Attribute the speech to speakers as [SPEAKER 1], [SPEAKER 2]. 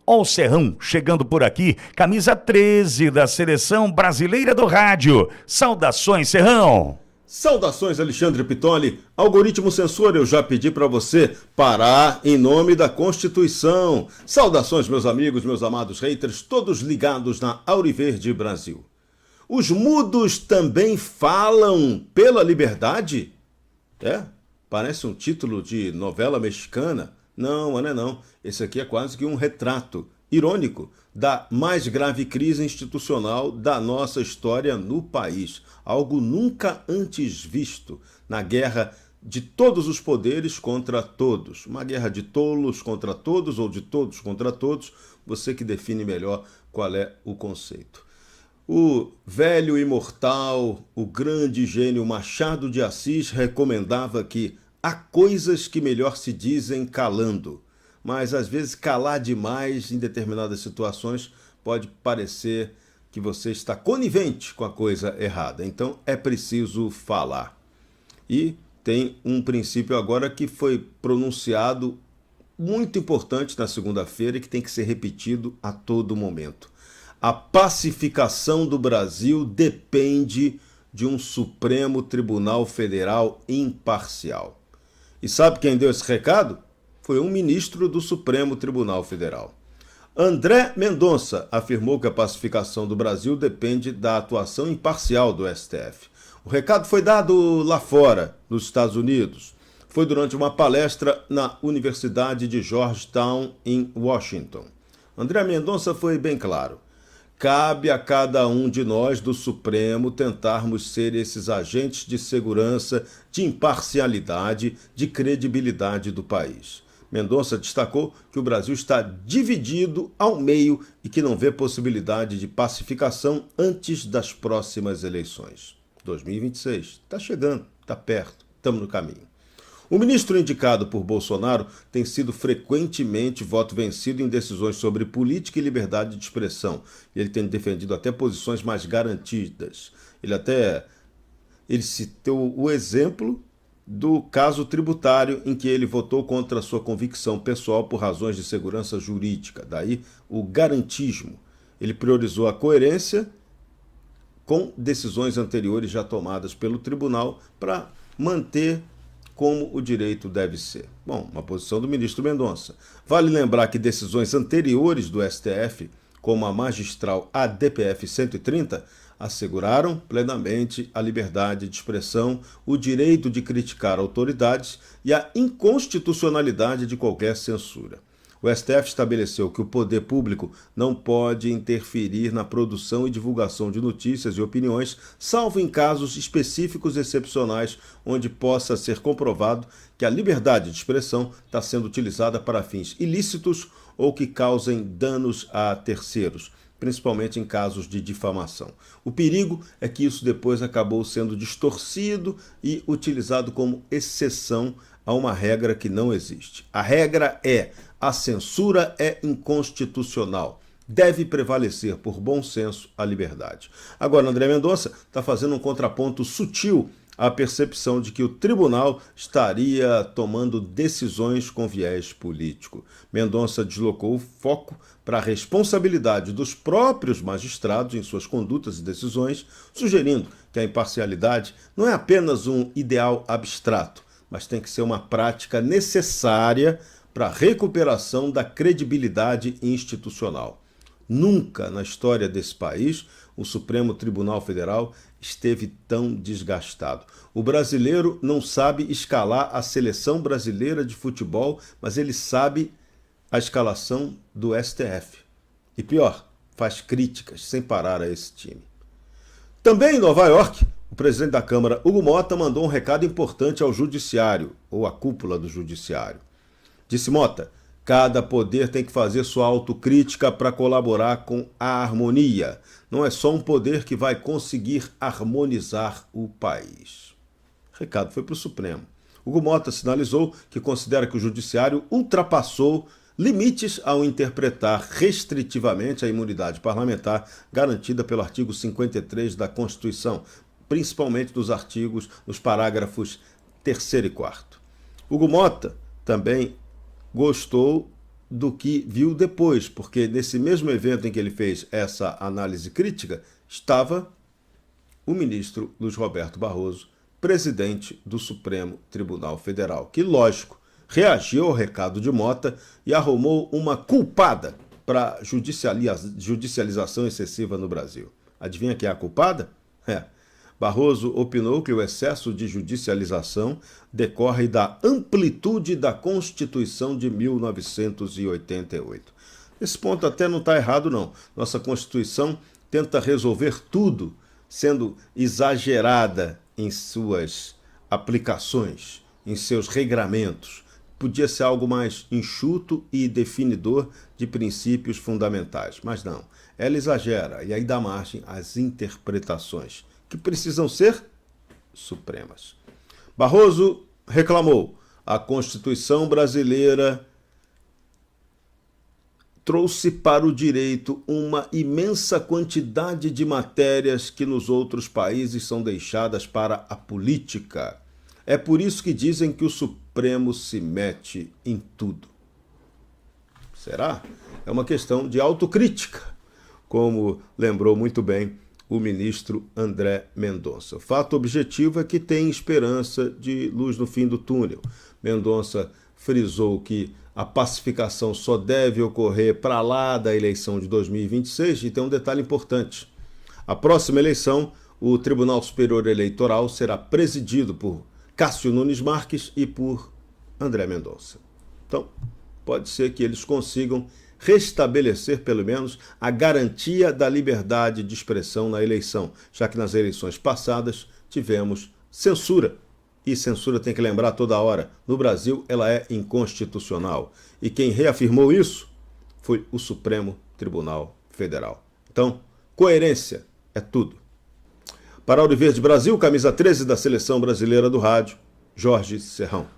[SPEAKER 1] Ó o Serrão chegando por aqui, camisa 13 da Seleção Brasileira do Rádio. Saudações, Serrão!
[SPEAKER 2] Saudações, Alexandre Pitoli. Algoritmo censor, eu já pedi para você parar em nome da Constituição. Saudações, meus amigos, meus amados haters, todos ligados na Auriverde Brasil. Os mudos também falam pela liberdade? Parece um título de novela mexicana. Não, não. Esse aqui é quase que um retrato irônico da mais grave crise institucional da nossa história no país. Algo nunca antes visto na guerra de todos os poderes contra todos. Uma guerra de tolos contra todos ou de todos contra todos. Você que define melhor qual é o conceito. O velho imortal, o grande gênio Machado de Assis recomendava que há coisas que melhor se dizem calando, mas às vezes calar demais em determinadas situações pode parecer que você está conivente com a coisa errada. Então é preciso falar. E tem um princípio agora que foi pronunciado muito importante na segunda-feira e que tem que ser repetido a todo momento. A pacificação do Brasil depende de um Supremo Tribunal Federal imparcial. E sabe quem deu esse recado? Foi um ministro do Supremo Tribunal Federal. André Mendonça afirmou que a pacificação do Brasil depende da atuação imparcial do STF. O recado foi dado lá fora, nos Estados Unidos. Foi durante uma palestra na Universidade de Georgetown, em Washington. André Mendonça foi bem claro. Cabe a cada um de nós do Supremo tentarmos ser esses agentes de segurança, de imparcialidade, de credibilidade do país. Mendonça destacou que o Brasil está dividido ao meio e que não vê possibilidade de pacificação antes das próximas eleições. 2026 está chegando, está perto, estamos no caminho. O ministro indicado por Bolsonaro tem sido frequentemente voto vencido em decisões sobre política e liberdade de expressão. Ele tem defendido até posições mais garantidas. Ele citou o exemplo do caso tributário em que ele votou contra sua convicção pessoal por razões de segurança jurídica. Daí o garantismo. Ele priorizou a coerência com decisões anteriores já tomadas pelo tribunal para manter como o direito deve ser. Bom, uma posição do ministro Mendonça. Vale lembrar que decisões anteriores do STF, como a magistral ADPF 130, asseguraram plenamente a liberdade de expressão, o direito de criticar autoridades e a inconstitucionalidade de qualquer censura. O STF estabeleceu que o poder público não pode interferir na produção e divulgação de notícias e opiniões, salvo em casos específicos e excepcionais, onde possa ser comprovado que a liberdade de expressão está sendo utilizada para fins ilícitos ou que causem danos a terceiros, principalmente em casos de difamação. O perigo é que isso depois acabou sendo distorcido e utilizado como exceção a uma regra que não existe. A regra é: a censura é inconstitucional. Deve prevalecer por bom senso a liberdade. Agora, André Mendonça está fazendo um contraponto sutil à percepção de que o tribunal estaria tomando decisões com viés político. Mendonça deslocou o foco para a responsabilidade dos próprios magistrados em suas condutas e decisões, sugerindo que a imparcialidade não é apenas um ideal abstrato, mas tem que ser uma prática necessária para a recuperação da credibilidade institucional. Nunca na história desse país o Supremo Tribunal Federal esteve tão desgastado. O brasileiro não sabe escalar a seleção brasileira de futebol, mas ele sabe a escalação do STF. E pior, faz críticas sem parar a esse time. Também em Nova York, o presidente da Câmara, Hugo Mota, mandou um recado importante ao judiciário, ou à cúpula do judiciário. Disse Mota: cada poder tem que fazer sua autocrítica para colaborar com a harmonia. Não é só um poder que vai conseguir harmonizar o país. O recado foi para o Supremo. Hugo Mota sinalizou que considera que o judiciário ultrapassou limites ao interpretar restritivamente a imunidade parlamentar garantida pelo artigo 53 da Constituição, principalmente nos parágrafos 3º e 4º. Hugo Mota também gostou do que viu depois, porque nesse mesmo evento em que ele fez essa análise crítica, estava o ministro Luiz Roberto Barroso, presidente do Supremo Tribunal Federal, que, lógico, reagiu ao recado de Mota e arrumou uma culpada para judicialização excessiva no Brasil. Adivinha quem é a culpada? Barroso opinou que o excesso de judicialização decorre da amplitude da Constituição de 1988. Esse ponto até não está errado, não. Nossa Constituição tenta resolver tudo, sendo exagerada em suas aplicações, em seus regramentos. Podia ser algo mais enxuto e definidor de princípios fundamentais, mas não. Ela exagera e aí dá margem às interpretações, que precisam ser supremas. Barroso reclamou: a Constituição brasileira trouxe para o direito uma imensa quantidade de matérias que nos outros países são deixadas para a política. É por isso que dizem que o Supremo se mete em tudo. Será? É uma questão de autocrítica, como lembrou muito bem o ministro André Mendonça. O fato objetivo é que tem esperança de luz no fim do túnel. Mendonça frisou que a pacificação só deve ocorrer para lá da eleição de 2026 e tem um detalhe importante. A próxima eleição, o Tribunal Superior Eleitoral será presidido por Cássio Nunes Marques e por André Mendonça. Então, pode ser que eles consigam restabelecer, pelo menos, a garantia da liberdade de expressão na eleição, já que nas eleições passadas tivemos censura. E censura, tem que lembrar toda hora, no Brasil ela é inconstitucional. E quem reafirmou isso foi o Supremo Tribunal Federal. Então, coerência é tudo. Para Auriverde Brasil, camisa 13 da Seleção Brasileira do Rádio, Jorge Serrão.